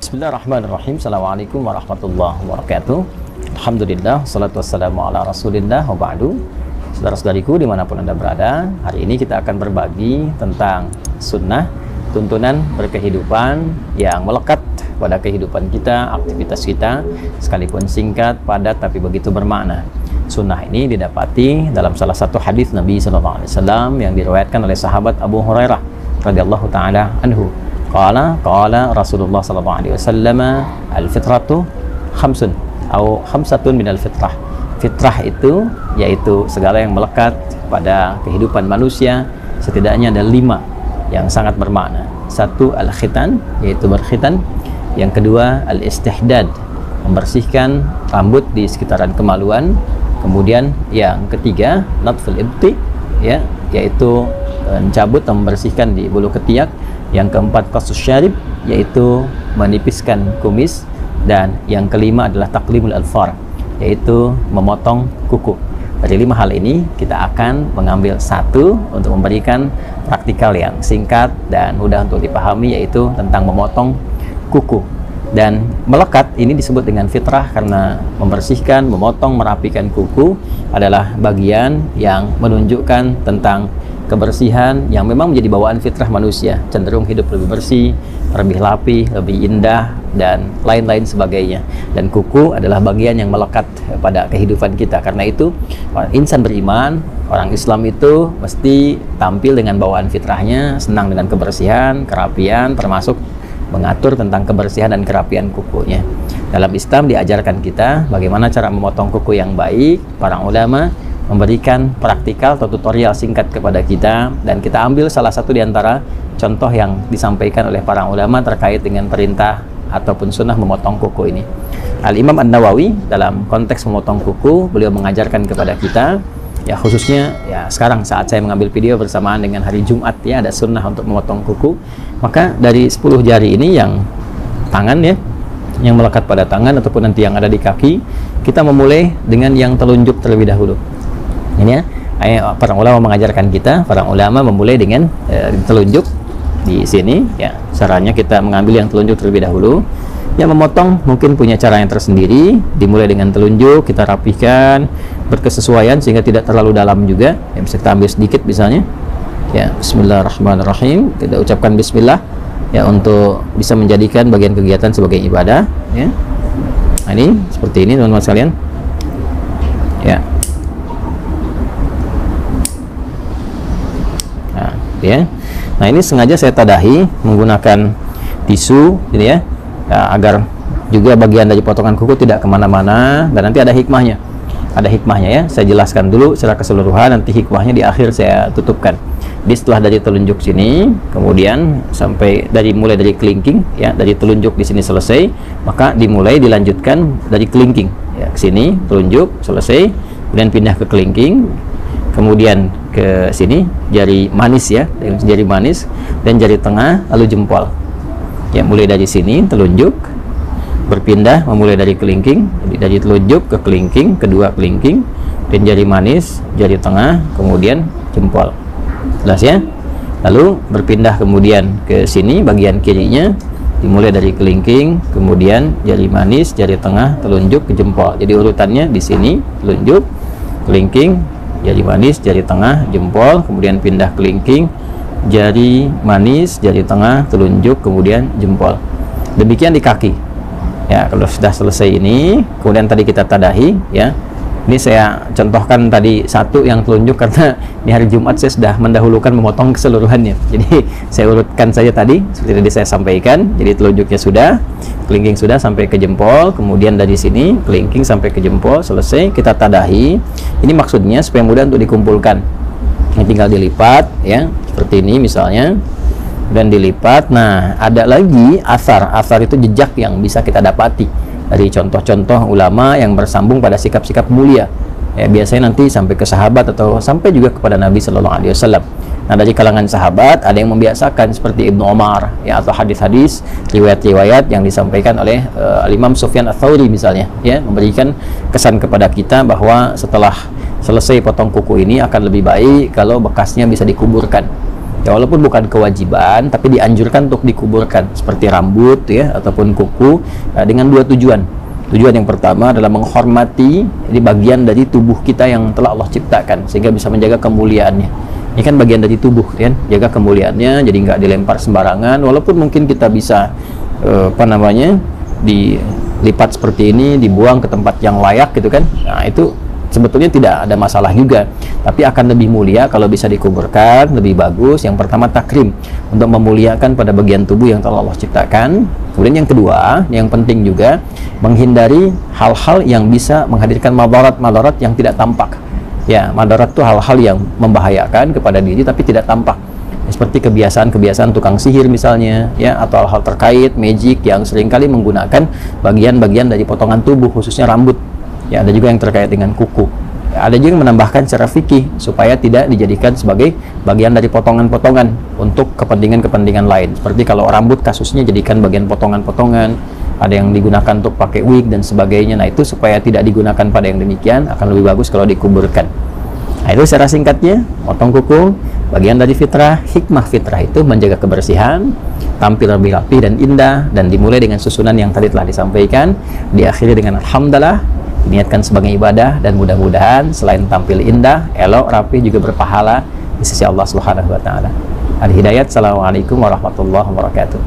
Bismillahirrahmanirrahim. Assalamualaikum warahmatullahi wabarakatuh. Alhamdulillah, salatu wassalamu ala rasulillah wa ba'du. Saudara-saudariku dimanapun Anda berada, hari ini kita akan berbagi tentang sunnah, tuntunan berkehidupan yang melekat pada kehidupan kita, aktivitas kita, sekalipun singkat, padat, tapi begitu bermakna. Sunnah ini didapati dalam salah satu hadis Nabi SAW yang diriwayatkan oleh sahabat Abu Hurairah radhiyallahu ta'ala anhu. Qala Rasulullah sallallahu alaihi wasallam, al-fitratu khamsun atau khamsatun minal fitrah. Fitrah itu yaitu segala yang melekat pada kehidupan manusia, setidaknya ada 5 yang sangat bermakna. Satu, al-khitan, yaitu berkhitan. Yang kedua, al-istihdad, membersihkan rambut di sekitaran kemaluan. Kemudian yang ketiga, natful ibti, ya, yaitu mencabut atau membersihkan di bulu ketiak. Yang keempat, qasus syarib, yaitu menipiskan kumis. Dan yang kelima adalah taqlimul alfar, yaitu memotong kuku. Dari 5 hal ini kita akan mengambil satu untuk memberikan praktikal yang singkat dan mudah untuk dipahami, yaitu tentang memotong kuku. Dan melekat ini disebut dengan fitrah karena membersihkan, memotong, merapikan kuku adalah bagian yang menunjukkan tentang kebersihan yang memang menjadi bawaan fitrah manusia, cenderung hidup lebih bersih, lebih rapi, lebih indah, dan lain-lain sebagainya. Dan kuku adalah bagian yang melekat pada kehidupan kita. Karena itu insan beriman, orang Islam itu mesti tampil dengan bawaan fitrahnya, senang dengan kebersihan, kerapian, termasuk mengatur tentang kebersihan dan kerapian kukunya. Dalam Islam diajarkan kita bagaimana cara memotong kuku yang baik. Para ulama memberikan praktikal atau tutorial singkat kepada kita, dan kita ambil salah satu di antara contoh yang disampaikan oleh para ulama terkait dengan perintah ataupun sunnah memotong kuku ini. Al-Imam An-Nawawi dalam konteks memotong kuku, beliau mengajarkan kepada kita, ya khususnya ya sekarang saat saya mengambil video bersamaan dengan hari Jumat, ya ada sunnah untuk memotong kuku. Maka dari 10 jari ini yang tangan, ya yang melekat pada tangan ataupun nanti yang ada di kaki, kita memulai dengan yang telunjuk terlebih dahulu. Ini ya, para ulama mengajarkan kita, para ulama memulai dengan telunjuk di sini, ya caranya kita mengambil yang telunjuk terlebih dahulu. Ya, memotong mungkin punya cara yang tersendiri, dimulai dengan telunjuk, kita rapihkan berkesesuaian sehingga tidak terlalu dalam juga, ya bisa kita ambil sedikit misalnya, ya bismillahirrahmanirrahim, kita ucapkan bismillah, ya untuk bisa menjadikan bagian kegiatan sebagai ibadah, ya. Nah, ini seperti ini teman-teman sekalian, ya. Nah ini sengaja saya tadahi menggunakan tisu, gitu ya, agar juga bagian dari potongan kuku tidak kemana-mana, dan nanti ada hikmahnya. Ada hikmahnya, ya. Saya jelaskan dulu secara keseluruhan, nanti hikmahnya di akhir saya tutupkan. Jadi setelah dari telunjuk sini, kemudian sampai mulai dari kelingking, ya dari telunjuk di sini selesai, maka dilanjutkan dari kelingking, ya ke sini telunjuk selesai, kemudian pindah ke kelingking. Kemudian ke sini jari manis, ya jari manis, dan jari tengah, lalu jempol, ya mulai dari sini telunjuk berpindah memulai dari kelingking, jadi dari telunjuk ke kelingking, kedua kelingking, dan jari manis, jari tengah, kemudian jempol. Jelas ya? Lalu berpindah kemudian ke sini bagian kirinya, dimulai dari kelingking, kemudian jari manis, jari tengah, telunjuk ke jempol. Jadi urutannya di sini telunjuk, kelingking, jari manis, jari tengah, jempol, kemudian pindah kelingking, jari manis, jari tengah, telunjuk, kemudian jempol. Demikian di kaki. Ya, kalau sudah selesai ini, kemudian tadi kita tadahi, ya. Ini saya contohkan tadi satu yang telunjuk karena di hari Jumat saya sudah mendahulukan memotong keseluruhannya. Jadi saya urutkan saja tadi seperti tadi saya sampaikan. Jadi telunjuknya sudah, kelingking sudah sampai ke jempol, kemudian dari sini kelingking sampai ke jempol selesai, kita tadahi. Ini maksudnya supaya mudah untuk dikumpulkan. Ini tinggal dilipat, ya seperti ini misalnya, dan dilipat. Nah ada lagi asar itu jejak yang bisa kita dapati dari contoh-contoh ulama yang bersambung pada sikap-sikap mulia, ya biasanya nanti sampai ke sahabat atau sampai juga kepada Nabi Shallallahu Alaihi Wasallam. Nah dari kalangan sahabat ada yang membiasakan seperti Ibnu Umar, ya atau hadis-hadis riwayat-riwayat yang disampaikan oleh Imam Sufyan Ats-Tsauri misalnya, ya memberikan kesan kepada kita bahwa setelah selesai potong kuku ini akan lebih baik kalau bekasnya bisa dikuburkan. Ya walaupun bukan kewajiban, tapi dianjurkan untuk dikuburkan seperti rambut, ya ataupun kuku, dengan dua tujuan. Tujuan yang pertama adalah menghormati ini bagian dari tubuh kita yang telah Allah ciptakan sehingga bisa menjaga kemuliaannya. Ini kan bagian dari tubuh, kan, jaga kemuliaannya, jadi nggak dilempar sembarangan. Walaupun mungkin kita bisa dilipat seperti ini, dibuang ke tempat yang layak, gitu kan. Nah itu sebetulnya tidak ada masalah juga, tapi akan lebih mulia kalau bisa dikuburkan, lebih bagus. Yang pertama takrim, untuk memuliakan pada bagian tubuh yang telah Allah ciptakan. Kemudian yang kedua, yang penting juga menghindari hal-hal yang bisa menghadirkan madarat yang tidak tampak. Ya, madarat itu hal-hal yang membahayakan kepada diri tapi tidak tampak. Seperti kebiasaan-kebiasaan tukang sihir misalnya, ya atau hal-hal terkait magic yang seringkali menggunakan bagian-bagian dari potongan tubuh, khususnya rambut. Ya, ada juga yang terkait dengan kuku. Ya, ada juga yang menambahkan secara fikih supaya tidak dijadikan sebagai bagian dari potongan-potongan untuk kepentingan-kepentingan lain. Seperti kalau rambut kasusnya jadikan bagian potongan-potongan, ada yang digunakan untuk pakai wig dan sebagainya. Nah, itu supaya tidak digunakan pada yang demikian, akan lebih bagus kalau dikuburkan. Nah, itu secara singkatnya, potong kuku, bagian dari fitrah. Hikmah fitrah itu menjaga kebersihan, tampil lebih rapi dan indah, dan dimulai dengan susunan yang tadi telah disampaikan, diakhiri dengan alhamdulillah, niatkan sebagai ibadah, dan mudah-mudahan selain tampil indah, elok, rapi, juga berpahala di sisi Allah Subhanahu wa taala. Al-Hidayat. Assalamualaikum warahmatullahi wabarakatuh.